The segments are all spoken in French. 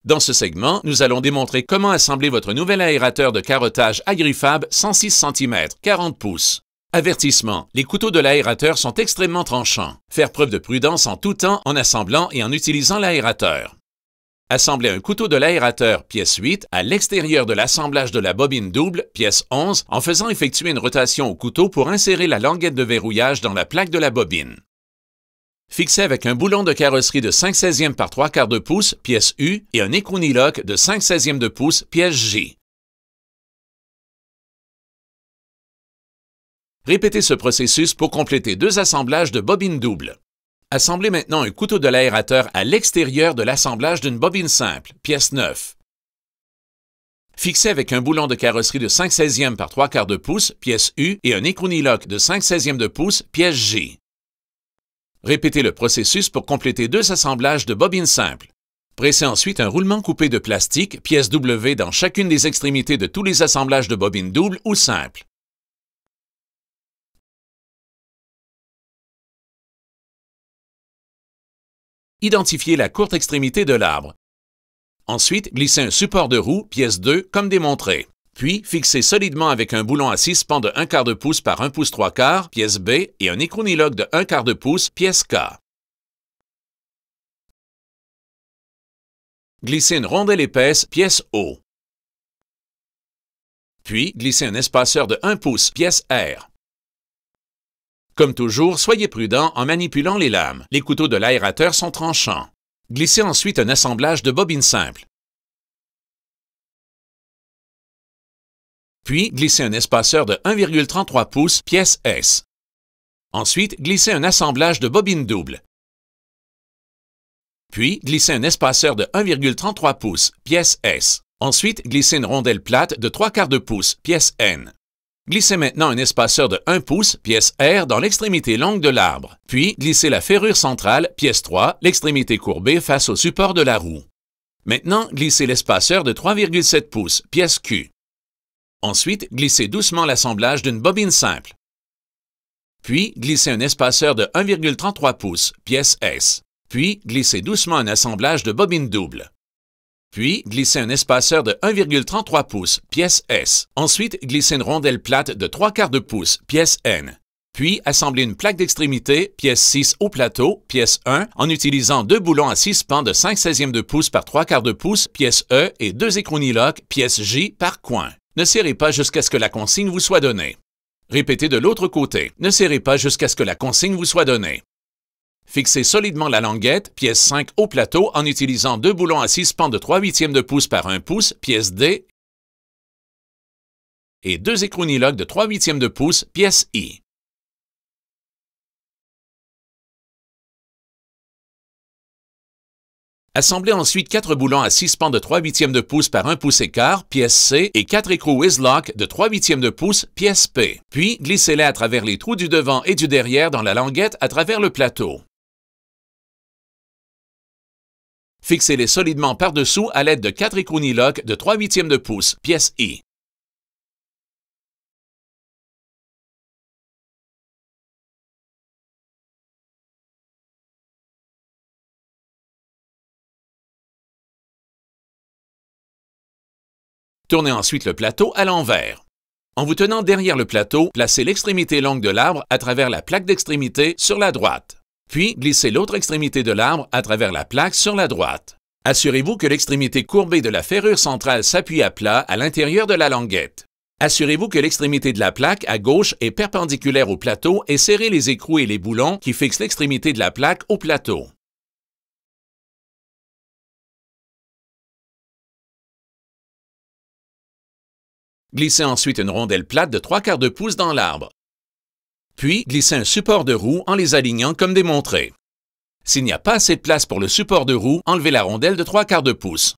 Dans ce segment, nous allons démontrer comment assembler votre nouvel aérateur de carottage Agrifab 106 cm, 40 pouces. Avertissement, les couteaux de l'aérateur sont extrêmement tranchants. Faire preuve de prudence en tout temps en assemblant et en utilisant l'aérateur. Assemblez un couteau de l'aérateur pièce 8 à l'extérieur de l'assemblage de la bobine double pièce 11 en faisant effectuer une rotation au couteau pour insérer la languette de verrouillage dans la plaque de la bobine. Fixez avec un boulon de carrosserie de 5/16 par 3/4 de pouce pièce U et un écrou-unilock de 5/16 de pouce pièce J. Répétez ce processus pour compléter 2 assemblages de bobines doubles. Assemblez maintenant un couteau de l'aérateur à l'extérieur de l'assemblage d'une bobine simple, pièce 9. Fixez avec un boulon de carrosserie de 5/16 par 3/4 de pouce, pièce U, et un écrou-unilock de 5/16 de pouce, pièce J. Répétez le processus pour compléter 2 assemblages de bobines simples. Pressez ensuite un roulement coupé de plastique, pièce W, dans chacune des extrémités de tous les assemblages de bobines doubles ou simples. Identifiez la courte extrémité de l'arbre. Ensuite, glissez un support de roue, pièce 2, comme démontré. Puis, fixez solidement avec un boulon à 6 pans de 1/4 de pouce par 1 pouce 3/4, pièce B, et un écrou-unilock de 1/4 de pouce, pièce K. Glissez une rondelle épaisse, pièce O. Puis, glissez un espaceur de 1 pouce, pièce R. Comme toujours, soyez prudent en manipulant les lames. Les couteaux de l'aérateur sont tranchants. Glissez ensuite un assemblage de bobines simples. Puis, glissez un espaceur de 1,33 pouces, pièce S. Ensuite, glissez un assemblage de bobines doubles. Puis, glissez un espaceur de 1,33 pouces, pièce S. Ensuite, glissez une rondelle plate de 3/4 de pouce, pièce N. Glissez maintenant un espaceur de 1 pouce, pièce R, dans l'extrémité longue de l'arbre. Puis, glissez la ferrure centrale, pièce 3, l'extrémité courbée face au support de la roue. Maintenant, glissez l'espaceur de 3,7 pouces, pièce Q. Ensuite, glissez doucement l'assemblage d'une bobine simple. Puis, glissez un espaceur de 1,33 pouces, pièce S. Puis, glissez doucement un assemblage de bobine double. Puis, glissez un espaceur de 1,33 pouces, pièce S. Ensuite, glissez une rondelle plate de 3/4 de pouce, pièce N. Puis, assemblez une plaque d'extrémité, pièce 6 au plateau, pièce 1, en utilisant 2 boulons à 6 pans de 5/16 de pouce par 3/4 de pouce, pièce E, et 2 écrou-unilock, pièce J, par coin. Ne serrez pas jusqu'à ce que la consigne vous soit donnée. Répétez de l'autre côté. Ne serrez pas jusqu'à ce que la consigne vous soit donnée. Fixez solidement la languette, pièce 5 au plateau, en utilisant 2 boulons à 6 pans de 3/8 de pouce par 1 pouce, pièce D, et 2 écrou-unilock de 3/8 de pouce, pièce I. Assemblez ensuite 4 boulons à 6 pans de 3/8 de pouce par 1 pouce écart, pièce C, et 4 écrous Whizlock de 3/8 de pouce, pièce P. Puis, glissez-les à travers les trous du devant et du derrière dans la languette à travers le plateau. Fixez-les solidement par-dessous à l'aide de 4 écrou-unilock de 3/8 de pouce, pièce I. Tournez ensuite le plateau à l'envers. En vous tenant derrière le plateau, placez l'extrémité longue de l'arbre à travers la plaque d'extrémité sur la droite. Puis, glissez l'autre extrémité de l'arbre à travers la plaque sur la droite. Assurez-vous que l'extrémité courbée de la ferrure centrale s'appuie à plat à l'intérieur de la languette. Assurez-vous que l'extrémité de la plaque à gauche est perpendiculaire au plateau et serrez les écrous et les boulons qui fixent l'extrémité de la plaque au plateau. Glissez ensuite une rondelle plate de 3/4 de pouce dans l'arbre. Puis, glissez un support de roue en les alignant comme démontré. S'il n'y a pas assez de place pour le support de roue, enlevez la rondelle de 3/4 de pouce.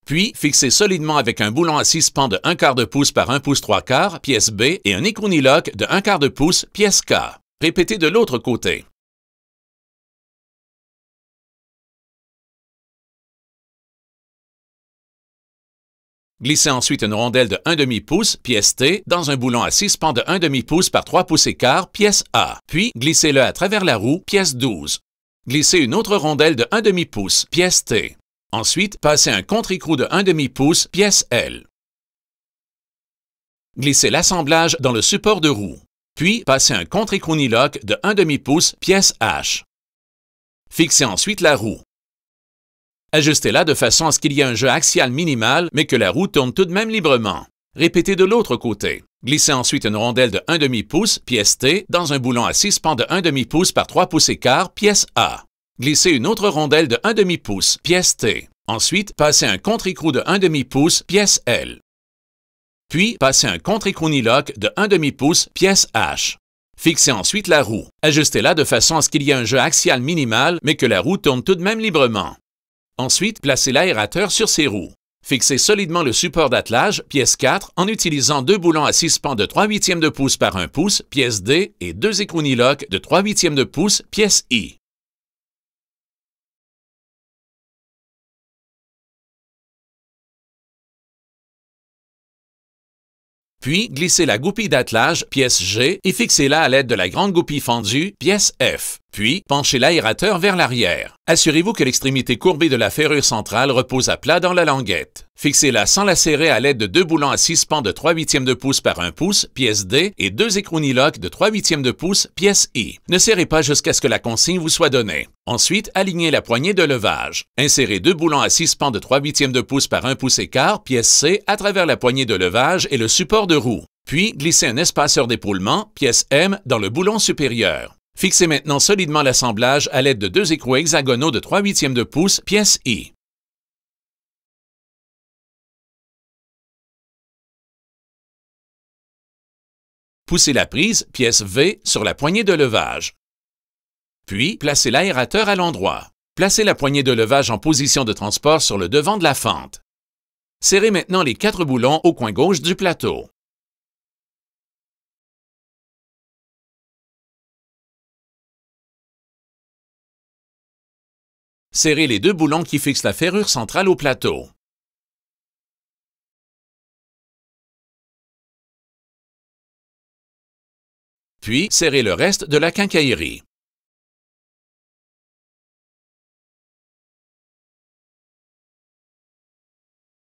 Puis, fixez solidement avec un boulon à 6 pans de 1/4 de pouce par 1 pouce 3/4, pièce B, et un écrou-unilock de 1/4 de pouce, pièce K. Répétez de l'autre côté. Glissez ensuite une rondelle de 1/2 pouce, pièce T, dans un boulon à 6 pans de 1/2 pouce par 3 pouces écart, pièce A. Puis, glissez-le à travers la roue, pièce 12. Glissez une autre rondelle de 1/2 pouce, pièce T. Ensuite, passez un contre-écrou de 1/2 pouce, pièce L. Glissez l'assemblage dans le support de roue. Puis, passez un contre-écrou Niloc de 1/2 pouce, pièce H. Fixez ensuite la roue. Ajustez-la de façon à ce qu'il y ait un jeu axial minimal, mais que la roue tourne tout de même librement. Répétez de l'autre côté. Glissez ensuite une rondelle de 1/2 pouce, pièce T, dans un boulon à 6 pans de 1/2 pouce par 3 pouces et quart, pièce A. Glissez une autre rondelle de 1/2 pouce, pièce T. Ensuite, passez un contre-écrou de 1/2 pouce, pièce L. Puis, passez un contre-écrou Niloc de 1/2 pouce, pièce H. Fixez ensuite la roue. Ajustez-la de façon à ce qu'il y ait un jeu axial minimal, mais que la roue tourne tout de même librement. Ensuite, placez l'aérateur sur ses roues. Fixez solidement le support d'attelage, pièce 4, en utilisant 2 boulons à 6 pans de 3/8 de pouce par 1 pouce, pièce D, et 2 écrous Niloc de 3/8 de pouce, pièce I. Puis, glissez la goupille d'attelage, pièce G, et fixez-la à l'aide de la grande goupille fendue, pièce F. Puis, penchez l'aérateur vers l'arrière. Assurez-vous que l'extrémité courbée de la ferrure centrale repose à plat dans la languette. Fixez-la sans la serrer à l'aide de 2 boulons à 6 pans de 3/8 de pouce par 1 pouce, pièce D, et 2 écrous Niloc de 3/8 de pouce, pièce I. Ne serrez pas jusqu'à ce que la consigne vous soit donnée. Ensuite, alignez la poignée de levage. Insérez 2 boulons à 6 pans de 3/8 de pouce par 1 pouce et quart, pièce C, à travers la poignée de levage et le support de roue. Puis, glissez un espaceur d'épaulement, pièce M, dans le boulon supérieur. Fixez maintenant solidement l'assemblage à l'aide de 2 écrous hexagonaux de 3/8 de pouce, pièce I. Poussez la prise, pièce V, sur la poignée de levage. Puis, placez l'aérateur à l'endroit. Placez la poignée de levage en position de transport sur le devant de la fente. Serrez maintenant les 4 boulons au coin gauche du plateau. Serrez les 2 boulons qui fixent la ferrure centrale au plateau. Puis, serrez le reste de la quincaillerie.